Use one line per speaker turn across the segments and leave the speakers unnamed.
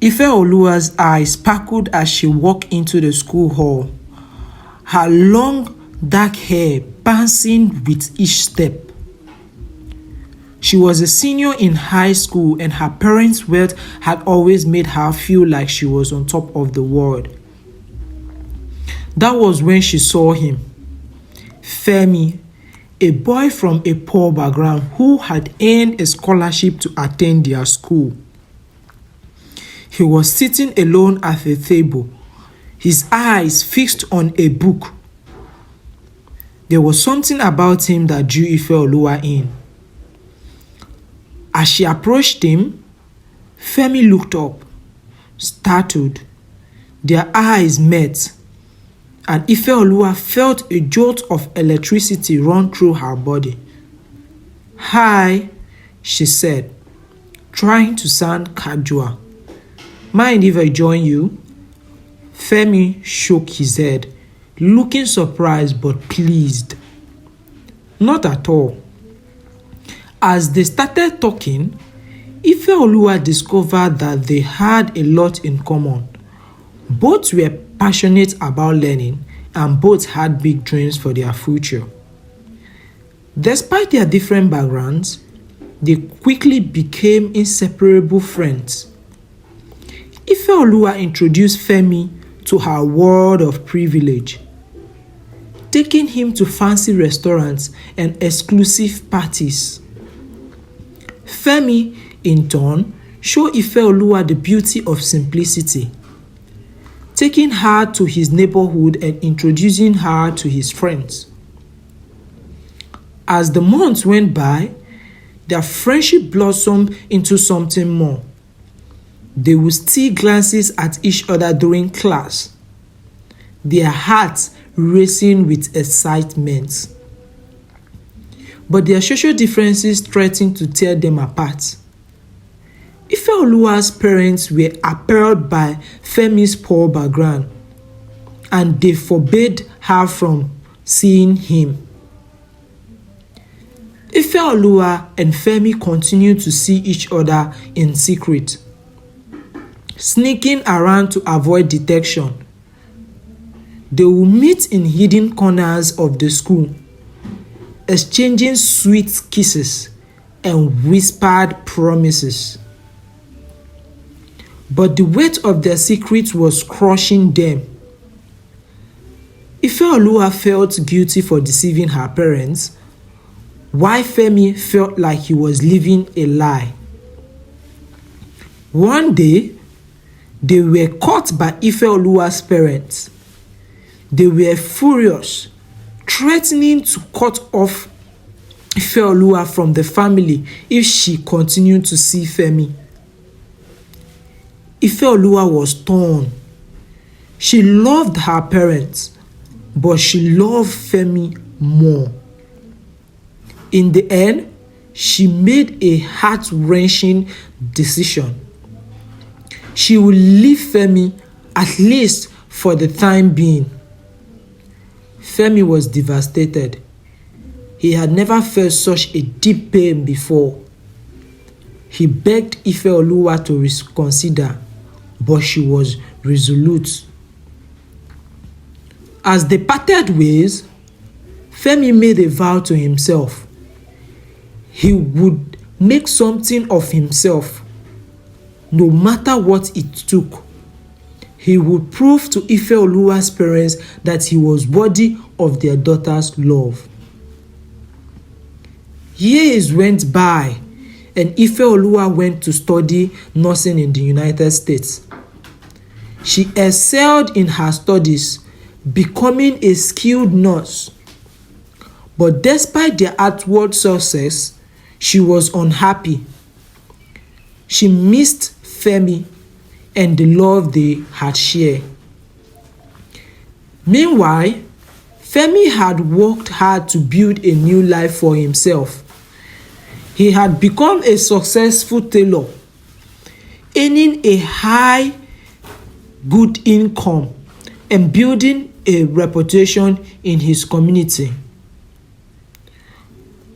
Ifeoluwa's eyes sparkled as she walked into the school hall, her long dark hair bouncing with each step. She was a senior in high school and her parents' wealth had always made her feel like she was on top of the world. That was when she saw him, Femi, a boy from a poor background who had earned a scholarship to attend their school. He was sitting alone at a table, his eyes fixed on a book. There was something about him that drew Ifeoluwa in. As she approached him, Femi looked up, startled. Their eyes met, and Ifeoluwa felt a jolt of electricity run through her body. "Hi," she said, trying to sound casual. "Mind if I join you?" Femi shook his head, looking surprised but pleased. "Not at all." As they started talking, Ifeoluwa discovered that they had a lot in common. Both were passionate about learning and both had big dreams for their future. Despite their different backgrounds, they quickly became inseparable friends. Ifeoluwa introduced Femi to her world of privilege, taking him to fancy restaurants and exclusive parties. Femi, in turn, showed Ifeoluwa the beauty of simplicity, taking her to his neighborhood and introducing her to his friends. As the months went by, their friendship blossomed into something more. They would steal glances at each other during class, their hearts racing with excitement. But their social differences threatened to tear them apart. Ifeoluwa's parents were appalled by Femi's poor background, and they forbade her from seeing him. Ifeoluwa and Femi continued to see each other in secret, sneaking around to avoid detection. They would meet in hidden corners of the school, exchanging sweet kisses and whispered promises. But the weight of their secret was crushing them. Ifeoluwa felt guilty for deceiving her parents, while Femi felt like he was living a lie. One day, they were caught by Ifeoluwa's parents. They were furious, threatening to cut off Ifeoluwa from the family if she continued to see Femi. Ifeoluwa was torn. She loved her parents, but she loved Femi more. In the end, she made a heart-wrenching decision. She would leave Femi, at least for the time being. Femi was devastated. He had never felt such a deep pain before. He begged Ifeoluwa to reconsider, but she was resolute. As they parted ways, Femi made a vow to himself. He would make something of himself, no matter what it took. He would prove to Ifeoluwa's parents that he was worthy of their daughter's love. Years went by, and Ifeoluwa went to study nursing in the United States. She excelled in her studies, becoming a skilled nurse. But despite their outward success, she was unhappy. She missed Femi and the love they had shared. Meanwhile, Femi had worked hard to build a new life for himself. He had become a successful tailor, earning a high, good income and building a reputation in his community.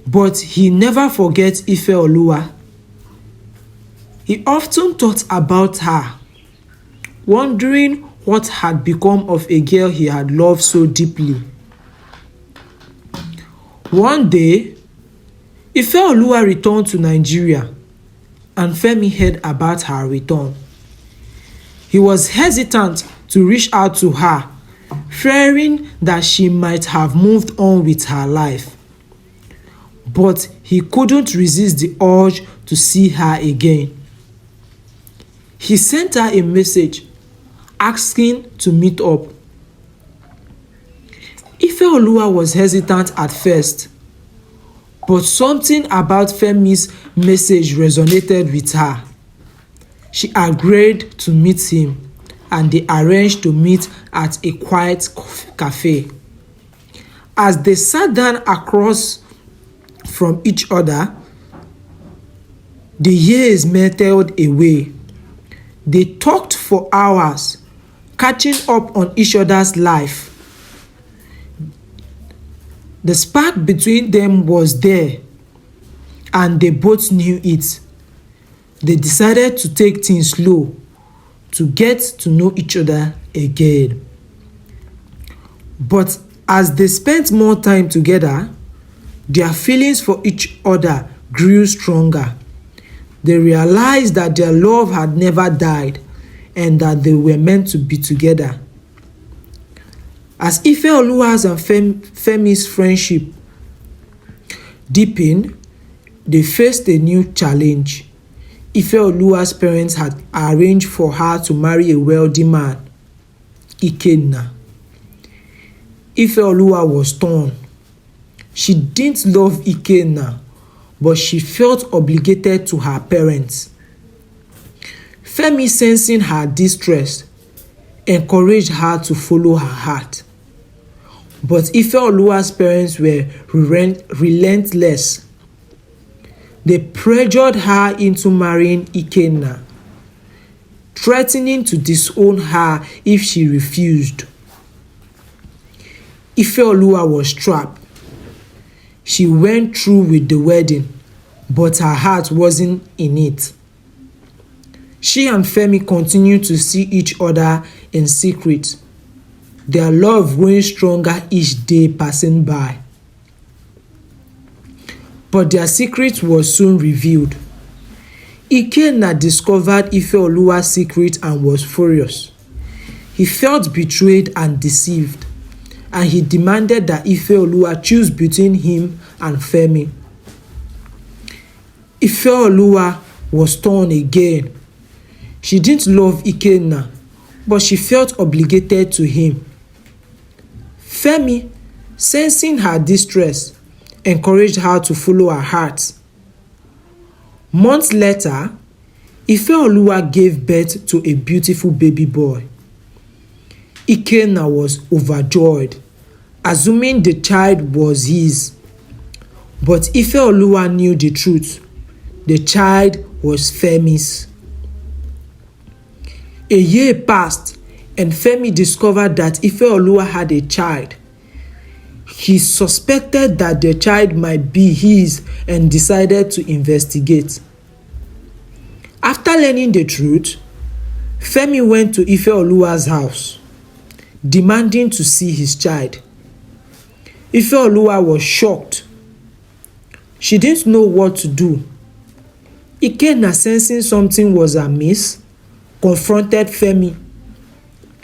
But he never forgets Ifeoluwa. He often thought about her, wondering what had become of a girl he had loved so deeply. One day, Ifeoluwa returned to Nigeria and Femi heard about her return. He was hesitant to reach out to her, fearing that she might have moved on with her life. But he couldn't resist the urge to see her again. He sent her a message asking to meet up. Ifeoluwa was hesitant at first, but something about Femi's message resonated with her. She agreed to meet him, and they arranged to meet at a quiet cafe. As they sat down across from each other, the years melted away. They talked for hours, catching up on each other's life. The spark between them was there, and they both knew it. They decided to take things slow to get to know each other again. But as they spent more time together, their feelings for each other grew stronger. They realized that their love had never died and that they were meant to be together. As Ifeoluwa's and Femi's friendship deepened, they faced a new challenge. Ifeoluwa's parents had arranged for her to marry a wealthy man, Ikenna. Ifeoluwa was torn. She didn't love Ikenna, but she felt obligated to her parents. Femi, sensing her distress, encouraged her to follow her heart. But Ifeoluwa's parents were relentless. They pressured her into marrying Ikenna, threatening to disown her if she refused. Ifeoluwa was trapped. She went through with the wedding, but her heart wasn't in it. She and Femi continued to see each other in secret, their love growing stronger each day passing by. But their secret was soon revealed. Ikenna discovered Ifeoluwa's secret and was furious. He felt betrayed and deceived, and he demanded that Ifeoluwa choose between him and Femi. Ifeoluwa was torn again. She didn't love Ikenna, but she felt obligated to him. Femi, sensing her distress, encouraged her to follow her heart. Months later, Ifeoluwa gave birth to a beautiful baby boy. Ikenna was overjoyed, assuming the child was his. But Ifeoluwa knew the truth. The child was Femi's. A year passed, and Femi discovered that Ifeoluwa had a child. He suspected that the child might be his and decided to investigate. After learning the truth, Femi went to Ifeoluwa's house, demanding to see his child. Ifeoluwa was shocked. She didn't know what to do. Ikenna, sensing something was amiss, confronted Femi,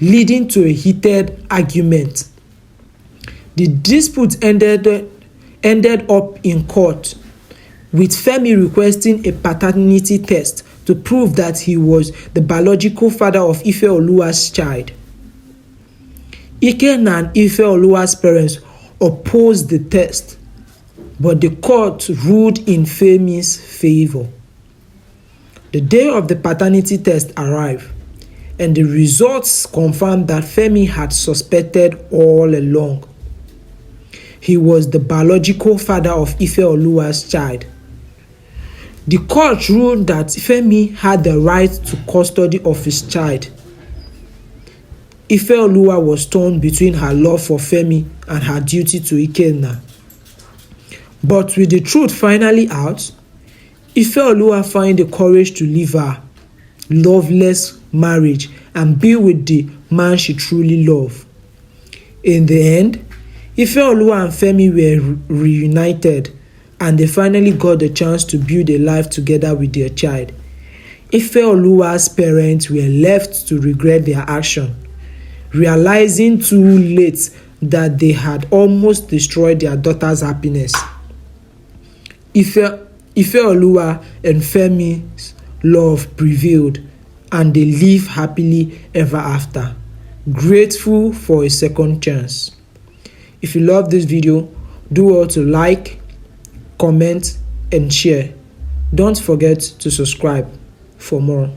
leading to a heated argument. The dispute ended up in court, with Femi requesting a paternity test to prove that he was the biological father of Ifeoluwa's child. Ikenna and Ifeoluwa's parents opposed the test, but the court ruled in Femi's favor. The day of the paternity test arrived, and the results confirmed that Femi had suspected all along. He was the biological father of Ifeoluwa's child. The court ruled that Femi had the right to custody of his child. Ifeoluwa was torn between her love for Femi and her duty to Ikenna. But with the truth finally out, Ifeoluwa found the courage to leave her loveless marriage and be with the man she truly loved. In the end, Ifeoluwa and Femi were reunited, and they finally got the chance to build a life together with their child. Ifeoluwa's parents were left to regret their action, realizing too late that they had almost destroyed their daughter's happiness. Ifeoluwa and Femi's love prevailed, and they live happily ever after, grateful for a second chance. If you love this video, do well to like, comment, and share. Don't forget to subscribe for more.